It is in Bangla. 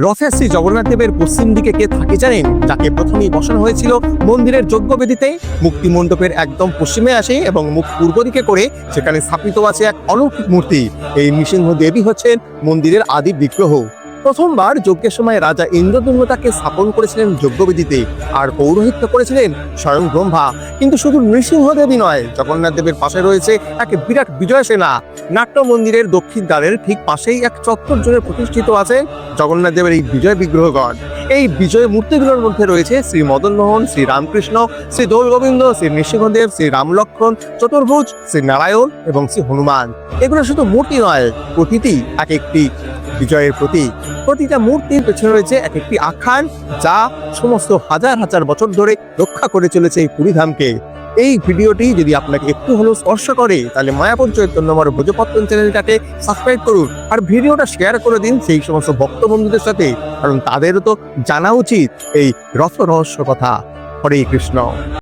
রথে শ্রী জগন্নাথ দেবের পশ্চিম দিকে কে থাকে জানেন? যাকে প্রথমেই বসানো হয়েছিল মন্দিরের যজ্ঞবেদিতে। মুক্তি মণ্ডপের একদম পশ্চিমে আসে এবং মুখ পূর্ব দিকে করে সেখানে স্থাপিত আছে এক অলৌকিক মূর্তি। এই নৃসিংহ দেবী হচ্ছেন মন্দিরের আদি বিগ্রহ। প্রথমবার যজ্ঞের সময় রাজা ইন্দ্রদ্যুম্ন তাকে স্থাপন করেছিলেন যজ্ঞবেদিতে, আর পৌরোহিত্য করেছিলেন স্বয়ং ব্রহ্মা। কিন্তু শুধু নৃসিংহ দেবী নয়, জগন্নাথ দেবের পাশে রয়েছে এক বিরাট বিজয় সেনা। নাট্য মন্দিরের দক্ষিণ দ্বারের ঠিক পাশেই এক চত্বর জুড়ে প্রতিষ্ঠিত আছে জগন্নাথ দেবের এই বিজয় বিগ্রহগণ। এই বিজয় মূর্তিগুলোর মধ্যে রয়েছে শ্রী মদন মোহন, শ্রী রামকৃষ্ণ, শ্রী দৌল গোবিন্দ, শ্রী নৃসিংহদেব, শ্রী রামলক্ষ্মণ, চতুর্ভুজ, শ্রী নারায়ণ এবং শ্রী হনুমান। এগুলো শুধু মূর্তি নয়, প্রতিটি এক একটি বিজয়ের প্রতীক। প্রতিটা মূর্তির পেছনে রয়েছে এক একটি আখ্যান, যা সমস্ত হাজার হাজার বছর ধরে রক্ষা করে চলেছে এই পুরীধামকে। এই ভিডিওটি যদি আপনাকে একটু হলেও স্পর্শ করে, তাহলে মায়াপুর চৈতন্যময় ভোজপত্তন চ্যানেলটাকে সাবস্ক্রাইব করুন আর ভিডিওটা শেয়ার করে দিন সেই সমস্ত ভক্ত বন্ধুদের সাথে, কারণ তাদেরও তো জানা উচিত এই রথ রহস্য কথা। হরে কৃষ্ণ।